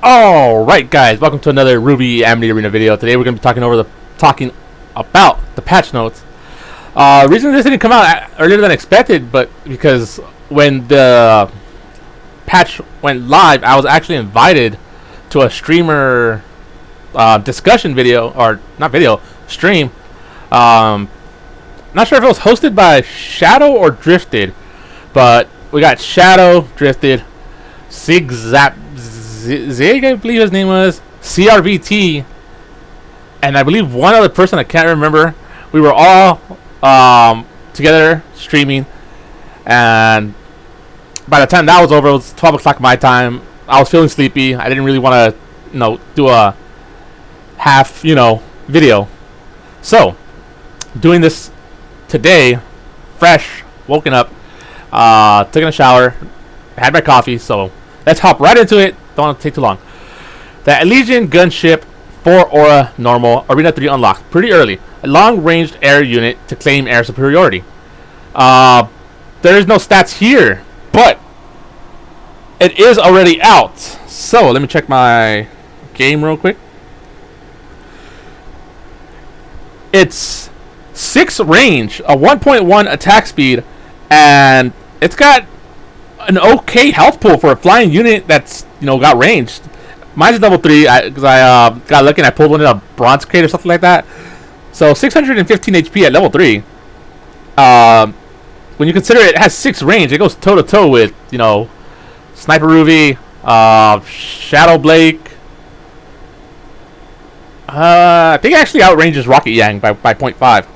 Alright guys, welcome to another RWBY Amity Arena video. Today we're going to be talking about the patch notes. Reason this didn't come out earlier than expected, but because when the patch went live, I was actually invited to a streamer discussion video, or not video, stream. Not sure if it was hosted by Shadow or Drifted, but we got Shadow, Drifted, Zig, I believe his name was, CRVT, and I believe one other person I can't remember. We were all together streaming, and by the time that was over, it was 12 o'clock my time. I was feeling sleepy. I didn't really want to, do a half, video. So, doing this today, fresh, woken up, taking a shower, had my coffee, so let's hop right into it. Don't want to take too long. The Legion gunship 4 aura normal Arena 3 unlocked pretty early. A long-ranged air unit to claim air superiority. There is no stats here, but it is already out. So let me check my game real quick. It's 6 range, a 1.1 attack speed, and it's got an okay health pool for a flying unit that's got ranged. Mine's level 3 because I got lucky and I pulled one in a bronze crate or something like that. So 615 HP at level 3. When you consider it has 6 range, it goes toe to toe with Sniper RWBY, Shadow Blake. I think it actually outranges Rocket Yang by 0.5.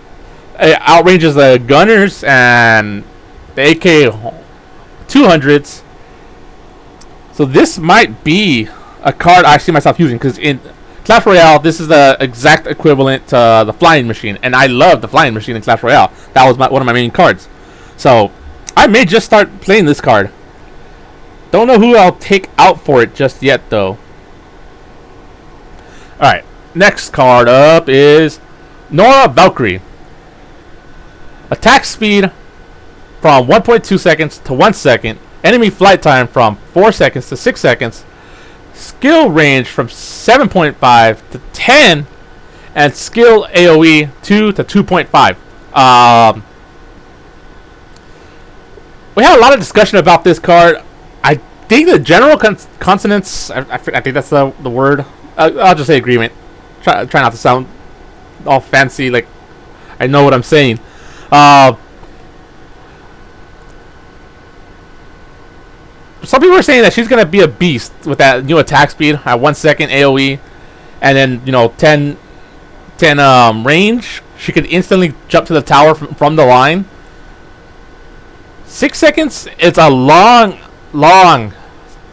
It outranges the Gunners and the AK 200s. So this might be a card I see myself using, because in Clash Royale this is the exact equivalent to the flying machine, and I love the flying machine in Clash Royale. That was one of my main cards. So I may just start playing this card. Don't know who I'll take out for it just yet though. Alright, next card up is Nora Valkyrie. Attack speed from 1.2 seconds to 1 second. Enemy flight time from 4 seconds to 6 seconds. Skill range from 7.5 to 10. And skill AoE 2 to 2.5. We had a lot of discussion about this card. I think the general consonants, I think that's the word. I'll just say agreement. Try not to sound all fancy like I know what I'm saying. Some people are saying that she's gonna be a beast with that new attack speed at 1 second AoE, and then 10 range. She could instantly jump to the tower from the line. 6 seconds. It's a long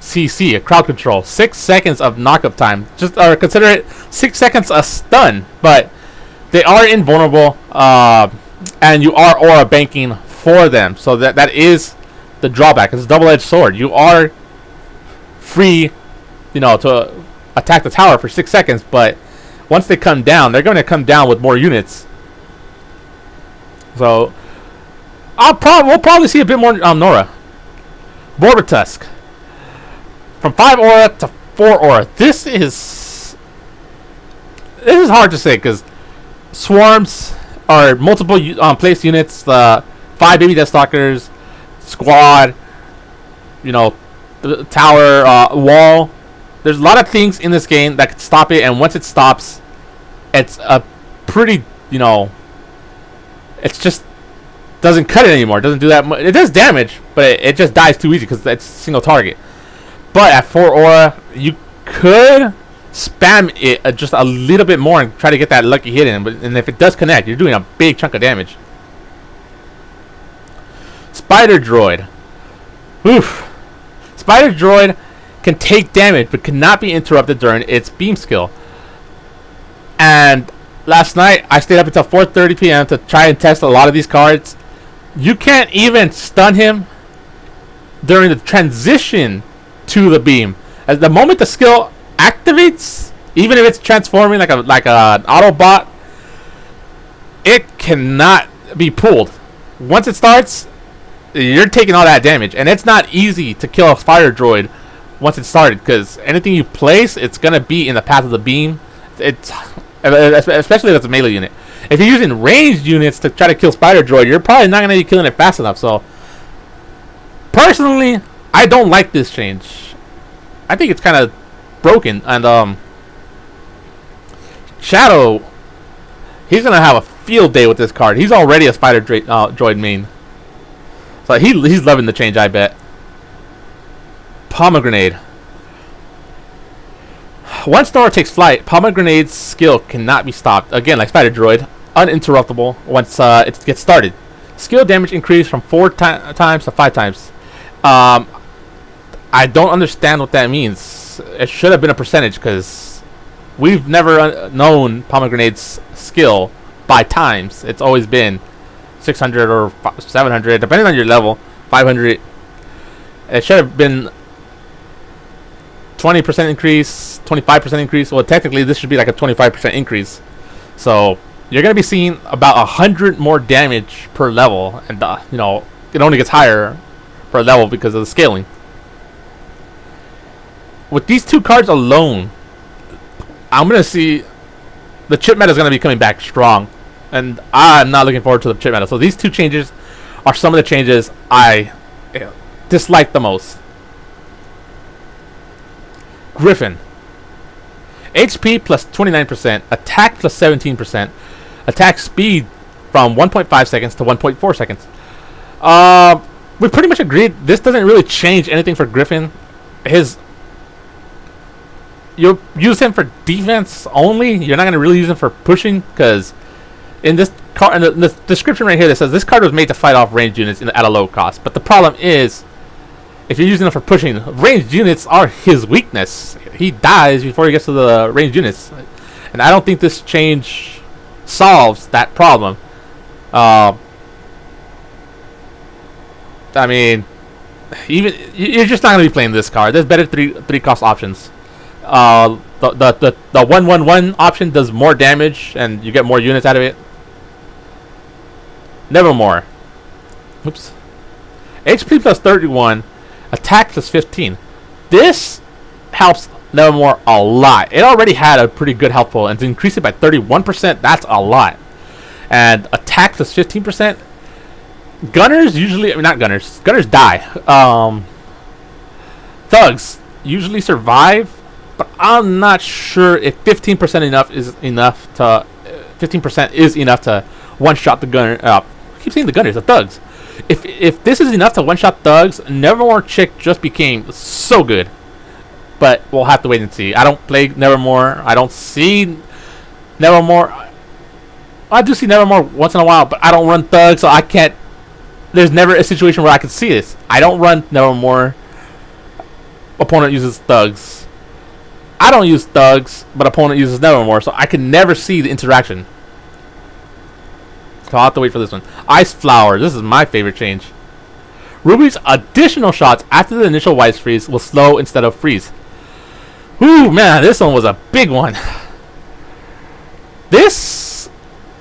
CC, a crowd control. 6 seconds of knockup time. Just consider it 6 seconds a stun, but they are invulnerable, and you are aura banking for them. So that is the drawback. It's a double-edged sword. You are free, to attack the tower for 6 seconds, but once they come down, they're going to come down with more units. So we'll probably see a bit more Nora. Border Tusk. From 5 aura to 4 aura. This is hard to say because swarms are multiple placed units. 5 baby Deathstalkers, squad, the tower, wall. There's a lot of things in this game that could stop it, and once it stops, it's a pretty, it's just doesn't cut it anymore. It doesn't do that much. It does damage, but it just dies too easy because it's single target. But at 4 aura, you could spam it just a little bit more and try to get that lucky hit in. And if it does connect, you're doing a big chunk of damage. Spider Droid. Oof. Spider Droid can take damage but cannot be interrupted during its beam skill. And last night I stayed up until 4:30 p.m. to try and test a lot of these cards. You can't even stun him during the transition to the beam. At the moment the skill activates, even if it's transforming like an Autobot, it cannot be pulled. Once it starts, you're taking all that damage, and it's not easy to kill a fire droid once it started, because anything you place, it's gonna be in the path of the beam. It's especially if it's a melee unit. If you're using ranged units to try to kill Spider Droid, you're probably not gonna be killing it fast enough. So, personally, I don't like this change. I think it's kind of broken. And Shadow, he's gonna have a field day with this card. He's already a Spider Droid main, so he's loving the change, I bet. Pomegranate. Once Nora takes flight, Pomegranate's skill cannot be stopped. Again, like Spider Droid, uninterruptible once it gets started. Skill damage increased from 4 times to 5 times. I don't understand what that means. It should have been a percentage, because we've never known Pomegranate's skill by times. It's always been 600 or 700, depending on your level, 500. It should have been 20% increase, 25% increase. Well, technically, this should be like a 25% increase. So you're gonna be seeing about 100 more damage per level, and you know, it only gets higher per level because of the scaling. With these 2 cards alone, I'm gonna see the chip meta is gonna be coming back strong, and I'm not looking forward to the chip meta. So these 2 changes are some of the changes I dislike the most. Griffin. HP plus 29%, attack plus 17%, attack speed from 1.5 seconds to 1.4 seconds. We pretty much agreed this doesn't really change anything for Griffin. You'll use him for defense only. You're not going to really use him for pushing, because in this card, in the description right here, that says this card was made to fight off ranged units at a low cost. But the problem is, if you're using them for pushing, ranged units are his weakness. He dies before he gets to the ranged units, and I don't think this change solves that problem. I mean, even you're just not gonna be playing this card. There's better three cost options. The 1/1/1 option does more damage, and you get more units out of it. Nevermore. Oops. HP plus 31. Attack plus 15. This helps Nevermore a lot. It already had a pretty good health pool, and to increase it by 31%, that's a lot. And attack plus 15%. Gunners usually, I mean, not gunners. Gunners die. Thugs usually survive, but I'm not sure if 15% is enough to 15% is enough to one-shot the gunner. I keep saying the gunners, the thugs. If this is enough to one-shot thugs, Nevermore Chick just became so good. But we'll have to wait and see. I don't play Nevermore. I don't see Nevermore. I do see Nevermore once in a while, but I don't run thugs, so I can't. There's never a situation where I can see this. I don't run Nevermore. Opponent uses thugs. I don't use thugs, but opponent uses Nevermore, so I can never see the interaction. So I'll have to wait for this one. Ice Flower. This is my favorite change. RWBY's additional shots after the initial Wise Freeze will slow instead of freeze. Ooh, man, this one was a big one. This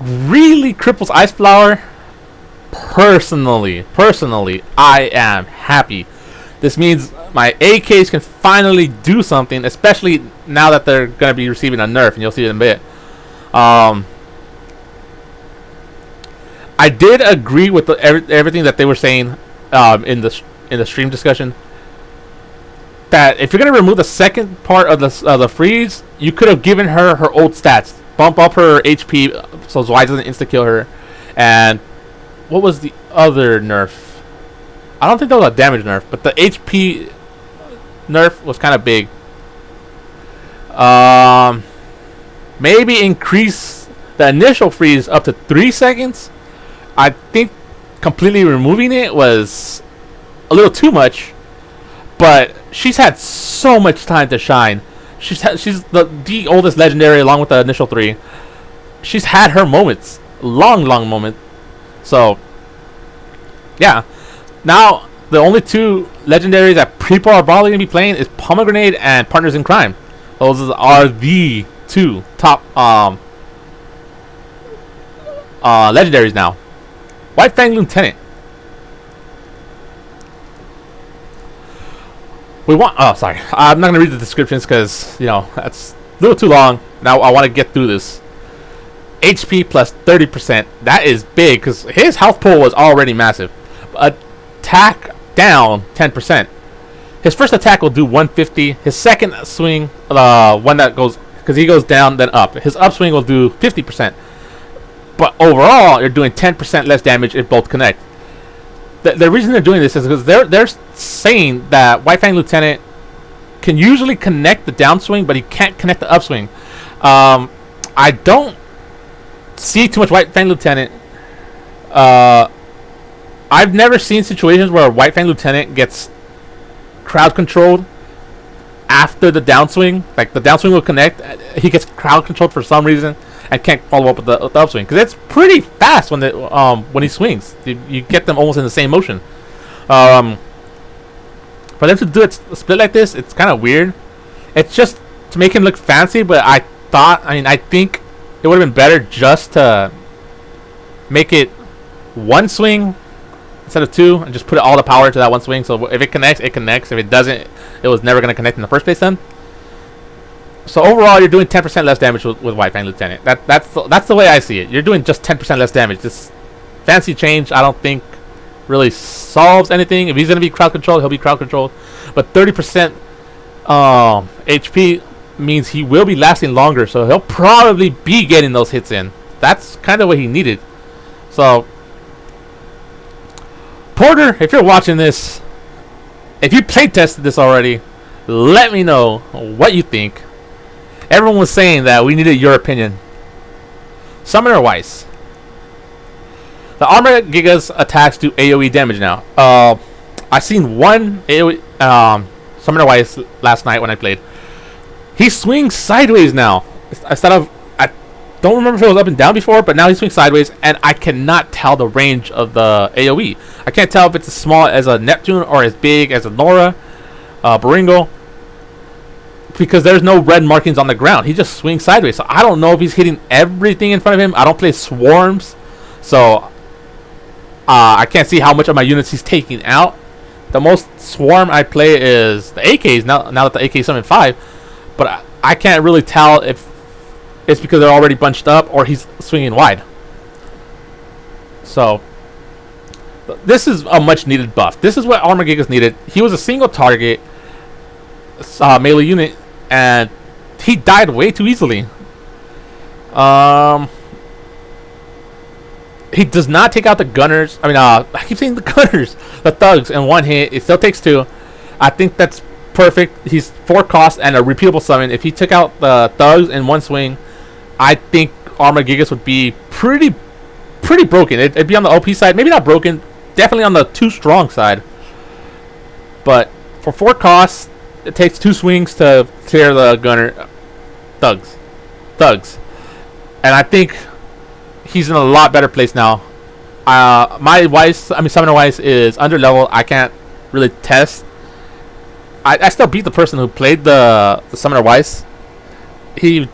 really cripples Ice Flower. Personally, I am happy. This means my AKs can finally do something, especially now that they're going to be receiving a nerf, and you'll see it in a bit. I did agree with everything that they were saying in the stream discussion. That if you're gonna remove the second part of the freeze, you could have given her her old stats, bump up her HP so Zwei doesn't insta kill her, and what was the other nerf? I don't think that was a damage nerf, but the HP nerf was kind of big. Maybe increase the initial freeze up to 3 seconds. I think completely removing it was a little too much, but she's had so much time to shine. She's the oldest legendary along with the initial 3. She's had her moments, long moment. So yeah, now the only 2 legendaries that people are probably gonna be playing is Pomegranate and Partners in Crime. Those are the 2 top legendaries now. White Fang Lieutenant. We want. Oh, sorry. I'm not gonna read the descriptions because that's a little too long. Now I want to get through this. HP plus 30%. That is big because his health pool was already massive. Attack down 10%. His first attack will do 150. His second swing, one that goes, because he goes down then up. His upswing will do 50%. But overall, you're doing 10% less damage if both connect. The reason they're doing this is because they're saying that White Fang Lieutenant can usually connect the downswing, but he can't connect the upswing. I don't see too much White Fang Lieutenant. I've never seen situations where a White Fang Lieutenant gets crowd controlled after the downswing. Like the downswing will connect, he gets crowd controlled for some reason and can't follow up with the upswing because it's pretty fast when he swings. You get them almost in the same motion. For them to do it split like this, it's kind of weird. It's just to make him look fancy, but I think it would have been better just to make it one swing instead of two and just put all the power to that one swing. So if it connects, it connects. If it doesn't, it was never going to connect in the first place then. So overall, you're doing 10% less damage with White Fang Lieutenant. That's the way I see it. You're doing just 10% less damage. This fancy change, I don't think really solves anything. If he's going to be crowd controlled, he'll be crowd controlled. But 30% HP means he will be lasting longer, so he'll probably be getting those hits in. That's kind of what he needed. So Porter, if you're watching this, if you play tested this already, let me know what you think. Everyone was saying that we needed your opinion. Summoner Weiss. The Armor Giga's attacks do AoE damage now. I seen one AoE Summoner Weiss last night when I played. He swings sideways now. Instead of, I don't remember if it was up and down before, but now he swings sideways, and I cannot tell the range of the AoE. I can't tell if it's as small as a Neptune or as big as a Nora, Baringo, because there's no red markings on the ground. He just swings sideways, so I don't know if he's hitting everything in front of him. I don't play swarms, so I can't see how much of my units he's taking out. The most swarm I play is the AKs, now that the AK summon 5, but I can't really tell if it's because they're already bunched up or he's swinging wide. So this is a much needed buff. This is what Armor Gigas needed. He was a single target melee unit, and he died way too easily. He does not take out the gunners. I keep saying the gunners, the thugs, in one hit. It still takes 2. I think that's perfect. He's 4 cost and a repeatable summon. If he took out the thugs in one swing, I think Armor Gigas would be pretty broken. It'd be on the OP side, maybe not broken, definitely on the too strong side. But for 4 costs, it takes 2 swings to clear the gunner thugs, and I think he's in a lot better place now. My Summoner Weiss is under level. I can't really test. I still beat the person who played the Summoner Weiss. He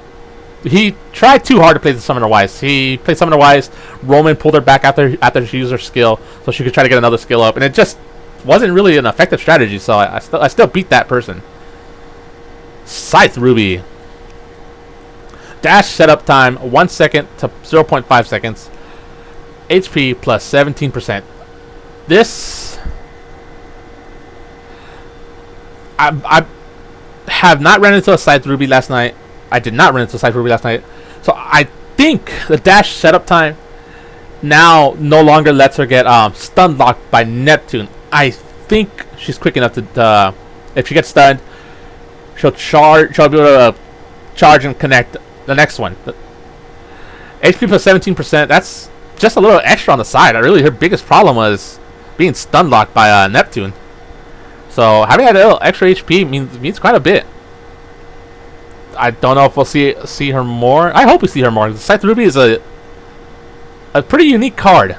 tried too hard to play the Summoner Weiss. He played Summoner Weiss. Roman pulled her back after she used her skill, so she could try to get another skill up, and it just wasn't really an effective strategy. So I still beat that person. Scythe RWBY. Dash setup time 1 second to 0.5 seconds. HP plus 17%. This I have not run into a Scythe RWBY last night. I did not run into a Scythe RWBY last night. So I think the dash setup time now no longer lets her get stun locked by Neptune. I think she's quick enough to if she gets stunned, she'll be able to charge and connect the next one. HP plus 17%. That's just a little extra on the side. Her biggest problem was being stun locked by Neptune. So having that little extra HP means quite a bit. I don't know if we'll see her more. I hope we see her more. The Scythe RWBY is a pretty unique card.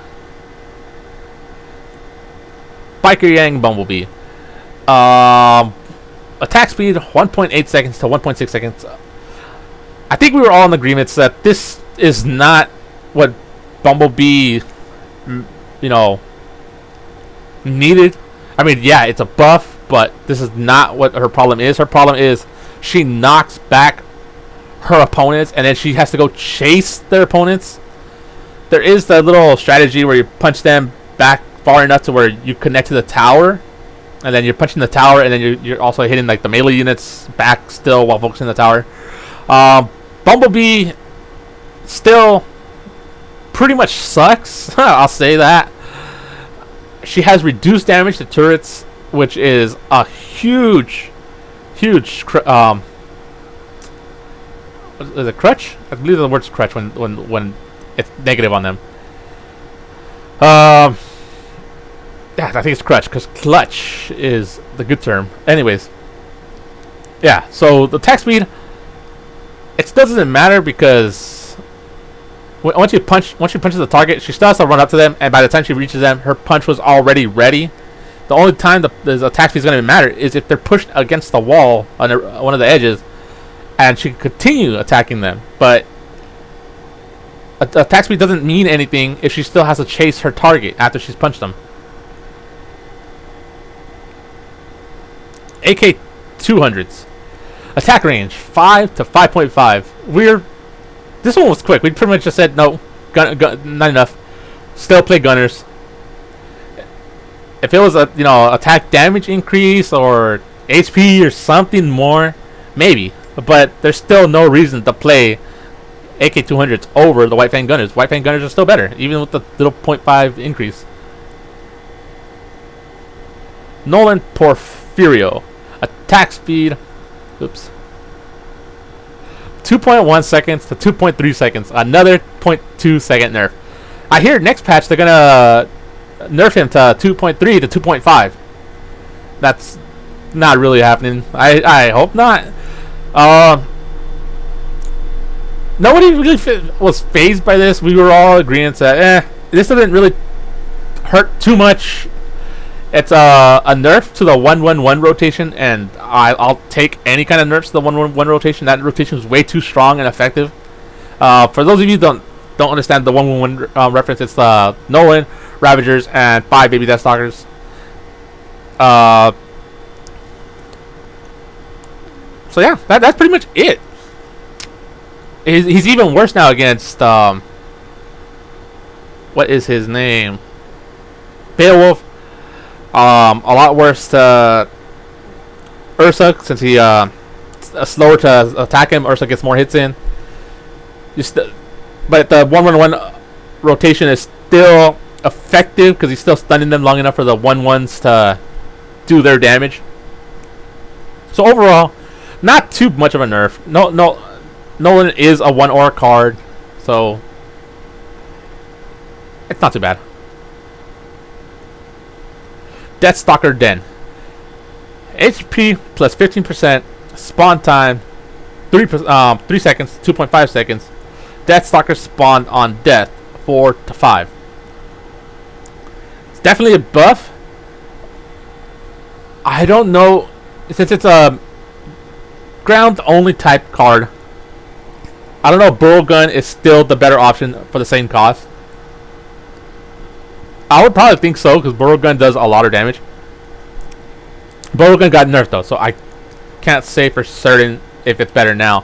Biker Yang Bumblebee. Attack speed 1.8 seconds to 1.6 seconds. I think we were all in agreement that this is not what Bumblebee, needed. Yeah, it's a buff, but this is not what her problem is. Her problem is she knocks back her opponents, and then she has to go chase their opponents. There is the little strategy where you punch them back far enough to where you connect to the tower, and then you're punching the tower, and then you're also hitting like the melee units back still while focusing the tower. Bumblebee still pretty much sucks. I'll say that. She has reduced damage to turrets, which is a huge is it crutch? I believe the word's crutch when it's negative on them. Yeah, I think it's crutch because clutch is the good term. Anyways, yeah. So the attack speed, it doesn't matter because once she punches the target, she still has to run up to them, and by the time she reaches them, her punch was already ready. The only time the attack speed is going to matter is if they're pushed against the wall on one of the edges, and she can continue attacking them. But attack speed doesn't mean anything if she still has to chase her target after she's punched them. AK 200s. Attack range 5 to 5.5. This one was quick. We pretty much just said no, gun, not enough. Still play gunners. If it was a attack damage increase or HP or something more, maybe. But there's still no reason to play AK 200s over the White Fang Gunners. White Fang Gunners are still better, even with the little 0.5 increase. Nolan Porfirio. Attack speed. Oops. 2.1 seconds to 2.3 seconds. Another 0.2 second nerf. I hear next patch they're gonna nerf him to 2.3 to 2.5. That's not really happening. I hope not. Nobody really was phased by this. We were all agreeing that this doesn't really hurt too much. It's a nerf to the 1-1-1 rotation, and I'll take any kind of nerfs to the 1-1-1 rotation. That rotation is way too strong and effective. For those of you who don't understand the 1-1-1 reference, it's the Nolan, Ravagers, and 5 Baby Deathstalkers. So yeah, that's pretty much it. He's even worse now against what is his name? Beowulf. A lot worse to Ursa since he slower to attack him. Ursa gets more hits in. But the 1-1-1 rotation is still effective because he's still stunning them long enough for the 1-1s to do their damage. So overall, not too much of a nerf. Nolan is a 1-or card, so it's not too bad. Deathstalker Den. HP plus 15%. Spawn time 3 seconds, 2.5 seconds. Deathstalker spawned on death 4 to 5. It's definitely a buff. I don't know, since it's a ground only type card. I don't know if Burrow Gun is still the better option for the same cost. I would probably think so, because Burrow Gun does a lot of damage. Burrow Gun got nerfed though, so I can't say for certain if it's better now.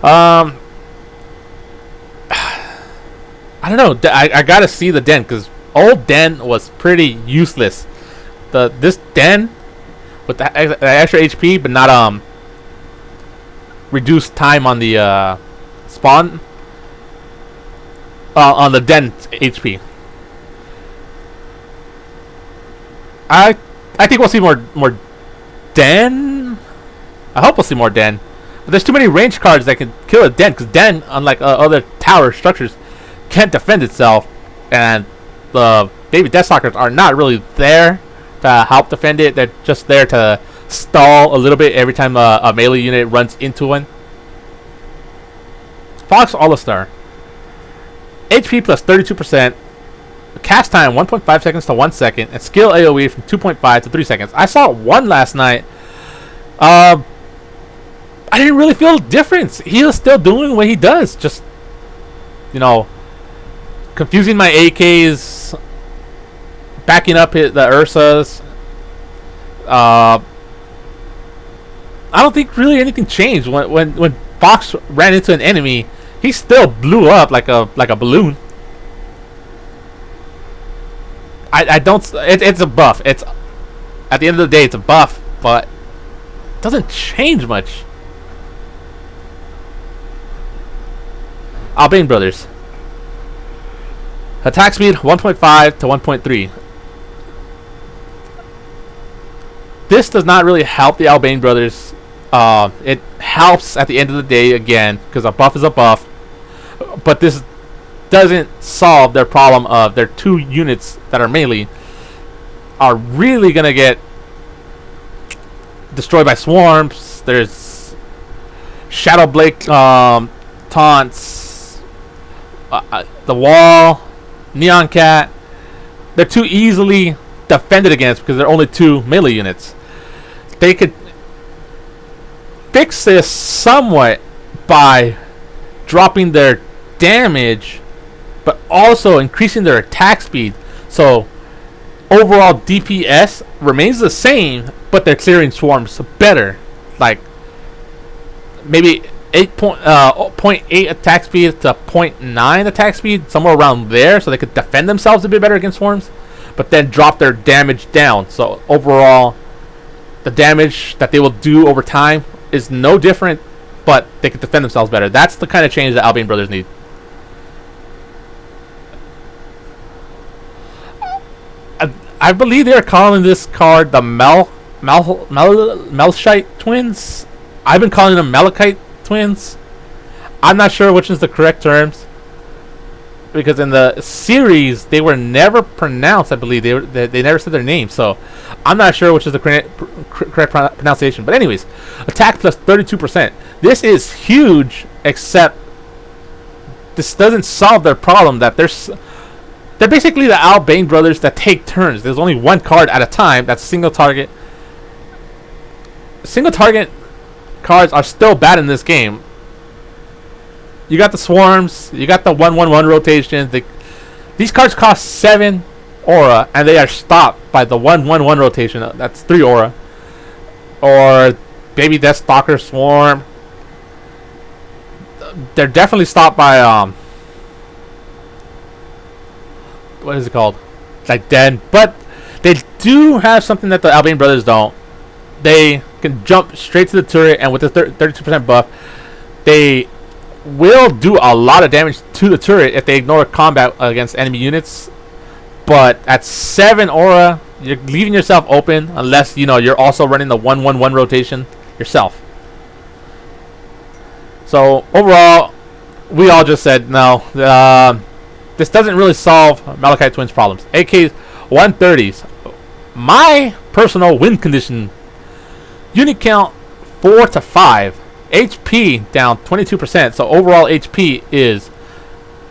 I don't know. I gotta see the Den, because old Den was pretty useless. This Den with the extra HP, but not reduced time on the spawn on the Den HP. I think we'll see more Den. I hope we'll see more Den. But there's too many range cards that can kill a Den, because Den, unlike other tower structures, can't defend itself, and the Baby Deathstalkers are not really there to help defend it. They're just there to stall a little bit every time a melee unit runs into one. Fox All-Star. HP plus 32%. Cast time 1.5 seconds to 1 second, and skill AoE from 2.5 to 3 seconds. I saw one last night. I didn't really feel a difference. He was still doing what he does, just confusing my AKs, backing up the Ursas. Uh, I don't think really anything changed when Fox ran into an enemy. He still blew up like a balloon. I don't. It's a buff. It's at the end of the day, it's a buff, but it doesn't change much. Albane Brothers. Attack speed 1.5 to 1.3. This does not really help the Albane Brothers. It helps at the end of the day again because a buff is a buff, but this doesn't solve their problem of their 2 units that are melee are really gonna get destroyed by swarms. There's Shadow Blake taunts, the wall, Neon Cat. They're too easily defended against because they're only 2 melee units. They could fix this somewhat by dropping their damage but also increasing their attack speed, so overall DPS remains the same, but they're clearing swarms better, like maybe 0.8 attack speed to 0.9 attack speed, somewhere around there, so they could defend themselves a bit better against swarms, but then drop their damage down, so overall the damage that they will do over time is no different, but they could defend themselves better. That's the kind of change that Albane Brothers need. I believe they are calling this card the Melchite twins. I've been calling them Malachite twins. I'm not sure which is the correct terms, because in the series they were never pronounced. I believe they never said their name, so I'm not sure which is the correct pronunciation. But anyways, attack plus 32%. This is huge, except this doesn't solve their problem that they're basically the Albane Brothers that take turns. There's only one card at a time. That's single target. Single target cards are still bad in this game. You got the swarms. You got the 1/1/1 rotation. These cards cost 7 aura, and they are stopped by the 1/1/1 rotation. That's 3 aura. Or Baby Death Stalker Swarm. They're definitely stopped by what is it called? Like Dead. But they do have something that the Albane Brothers don't. They can jump straight to the turret, and with the 32% buff, they will do a lot of damage to the turret if they ignore combat against enemy units. But at 7 aura, you're leaving yourself open unless you're also running the 1/1/1 rotation yourself. So overall, we all just said no. This doesn't really solve Malachite Twins' problems. AKs 130s. My personal win condition: unit count 4 to 5. HP down 22%. So overall HP is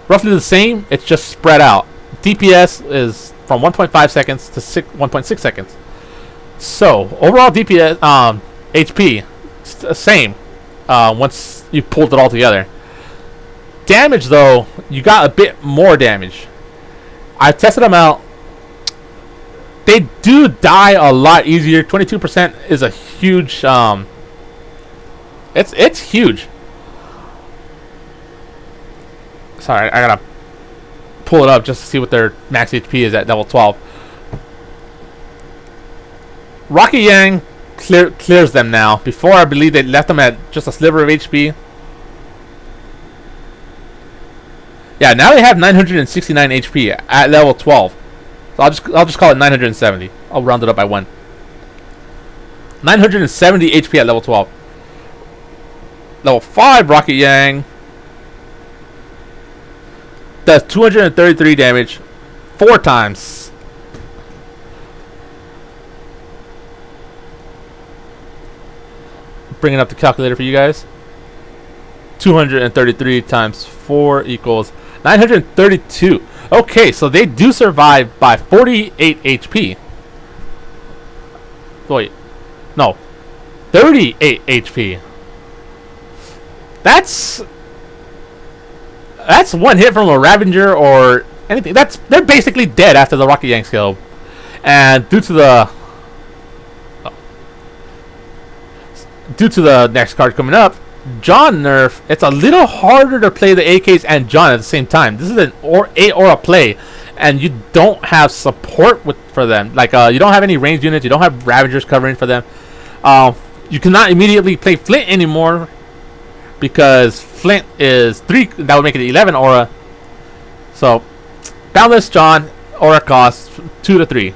roughly the same. It's just spread out. DPS is from 1.5 seconds to 1.6 seconds. So overall DPS, HP, same. Once you pulled it all together. Damage though, you got a bit more damage. I tested them out. They do die a lot easier. 22% is a huge. It's huge. Sorry, I gotta pull it up just to see what their max HP is at level 12. Rocky Yang clears them now. Before, I believe they left them at just a sliver of HP. Yeah, now they have 969 HP at level 12. So I'll just call it 970. I'll round it up by 1. 970 HP at level 12. Level 5 Rocket Yang does 233 damage 4 times. Bringing up the calculator for you guys. 233 times 4 equals 932. Okay, so they do survive by 48 HP. Wait, no, 38 HP. That's one hit from a Ravager or anything. They're basically dead after the Rocket Yang skill, and due to the due to the next card coming up, John nerf, it's a little harder to play the AKs and John at the same time. This is an aura play, and you don't have support for them. Like you don't have any ranged units, you don't have Ravagers covering for them. You cannot immediately play Flint anymore because Flint is 3. That would make it 11 aura. So Boundless John aura costs 2 to 3.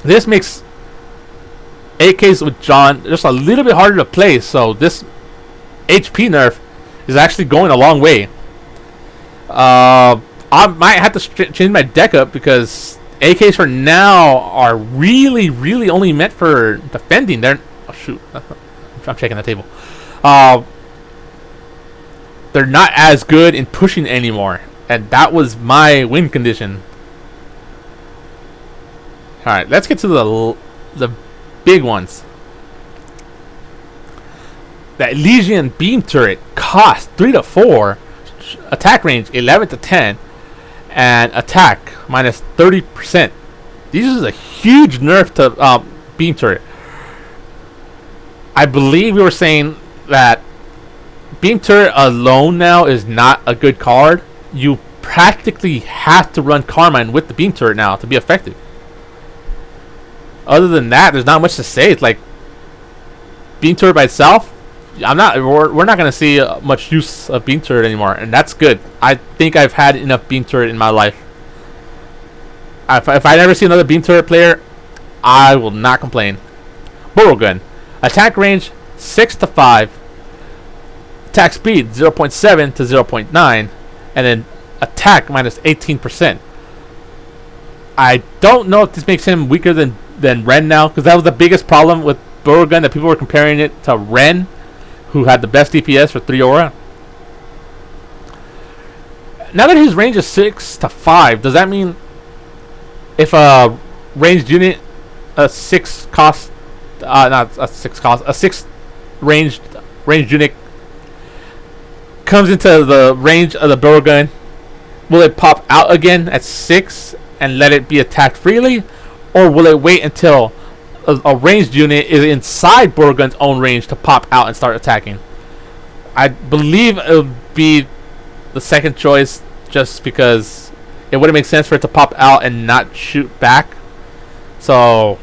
This makes AKs with John just a little bit harder to play. So this HP nerf is actually going a long way. I might have to change my deck up because AKs for now are really only meant for defending. They're I'm checking the table. They're not as good in pushing anymore, and that was my win condition. All right, let's get to the big ones. The Elysian beam turret cost 3 to 4, attack range 11 to 10, and attack minus 30%. This is a huge nerf to beam turret. I believe we were saying that beam turret alone now is not a good card. You practically have to run Carmine with the beam turret now to be effective. Other than that, there's not much to say. It's like beam turret by itself. We're not going to see much use of beam turret anymore, and that's good. I think I've had enough beam turret in my life. If I never see another beam turret player, I will not complain. Burrow gun. Attack range 6 to 5. Attack speed 0.7 to 0.9, and then attack minus 18%. I don't know if this makes him weaker than Ren now, because that was the biggest problem with Burrow gun, that people were comparing it to Ren, who had the best DPS for 3 aura. Now that his range is 6 to 5, does that mean if a ranged unit, a 6 cost, not a 6 cost, a 6 ranged unit comes into the range of the Burrow gun, will it pop out again at 6 and let it be attacked freely, or will it wait until a ranged unit is inside Burrow gun's own range to pop out and start attacking? I believe it would be the second choice, just because it wouldn't make sense for it to pop out and not shoot back. So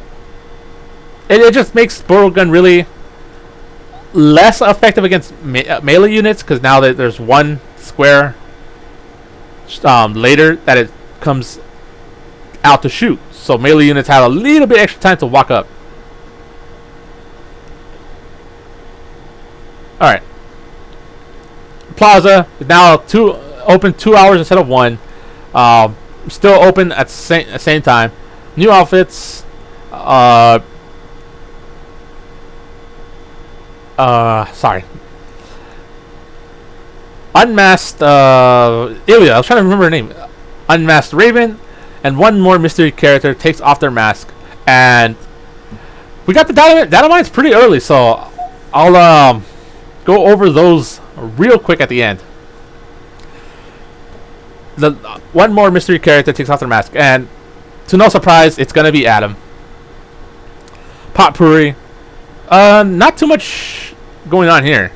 it just makes Burrow gun really less effective against melee units, because now that there's one square later that it comes out to shoot, so melee units have a little bit extra time to walk up. Alright, Plaza is now open 2 hours instead of 1. Still open at the same time. New outfits. Sorry. Unmasked Ilya, I was trying to remember her name. Unmasked Raven, and one more mystery character takes off their mask. And we got the data mines pretty early, so I'll go over those real quick at the end. The one more mystery character takes off their mask, and to no surprise, it's gonna be Adam. Potpourri. Not too much going on here.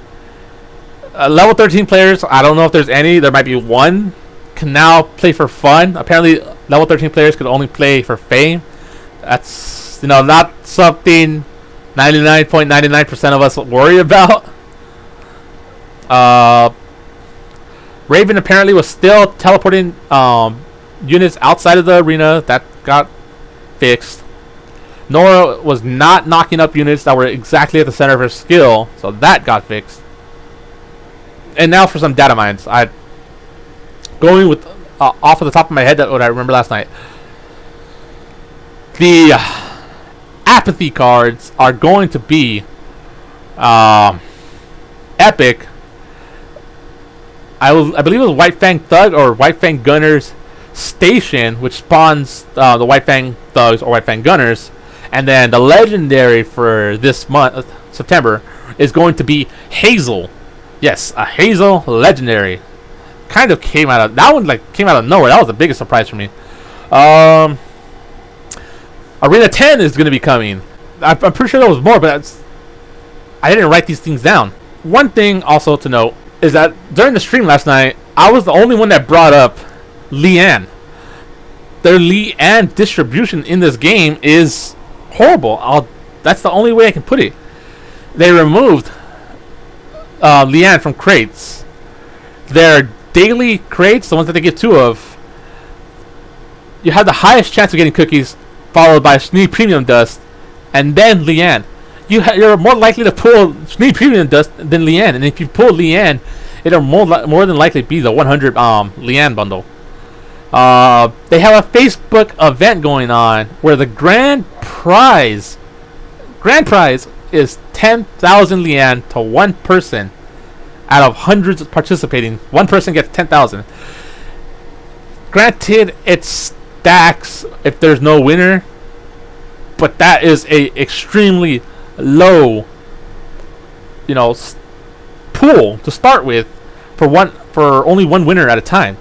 Level 13 players, I don't know if there's any. There might be one. Can now play for fun. Apparently, level 13 players could only play for fame. That's, not something 99.99% of us worry about. Raven apparently was still teleporting units outside of the arena. That got fixed. Nora was not knocking up units that were exactly at the center of her skill, so that got fixed. And now for some data mines. I going with off of the top of my head, that what I remember last night. The apathy cards are going to be epic. I believe it was White Fang Thug or White Fang Gunners Station, which spawns the White Fang Thugs or White Fang Gunners. And then the legendary for this month, September, is going to be Hazel. Yes, a Hazel legendary. Kind of came out of came out of nowhere. That was the biggest surprise for me. Arena 10 is going to be coming. I'm pretty sure there was more, but I didn't write these things down. One thing also to note is that during the stream last night, I was the only one that brought up Leanne. Their Leanne distribution in this game is horrible. That's the only way I can put it. They removed Leanne from crates. Their daily crates, the ones that they get 2 of, you have the highest chance of getting cookies, followed by Schnee Premium Dust, and then Leanne. You're more likely to pull Schnee Premium Dust than Leanne, and if you pull Leanne, it'll more than likely be the 100 Leanne bundle. They have a Facebook event going on where the grand prize is 10,000 Leanne to one person. Out of hundreds participating, one person gets 10,000. Granted, it stacks if there's no winner, but that is a extremely low, pool to start with for only one winner at a time.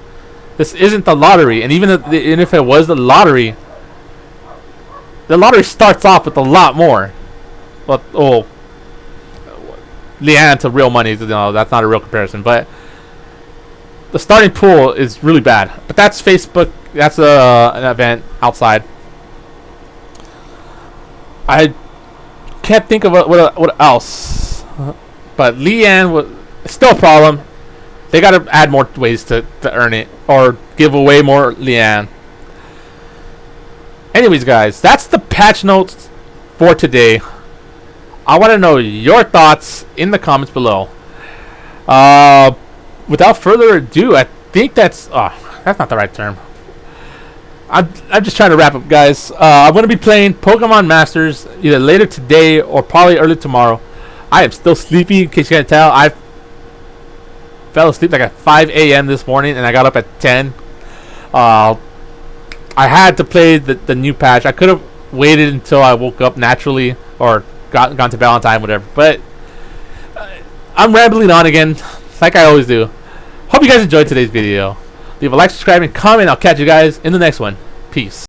This isn't the lottery, and even if it was the lottery starts off with a lot more. But Leanne to real money, that's not a real comparison. But the starting pool is really bad. But that's Facebook. That's an event outside. I can't think of what else. But Leanne was still a problem. They gotta add more ways to earn it or give away more Leanne. Anyways, guys, that's the patch notes for today. I want to know your thoughts in the comments below. Without further ado, I think that's not the right term. I'm just trying to wrap up, guys. I'm going to be playing Pokemon Masters either later today or probably early tomorrow. I am still sleepy, in case you can't tell. I fell asleep like at 5 a.m. this morning, and I got up at 10. I had to play the new patch. I could have waited until I woke up naturally or gone to bed on time, whatever. But I'm rambling on again, like I always do. Hope you guys enjoyed today's video. Leave a like, subscribe, and comment. I'll catch you guys in the next one. Peace.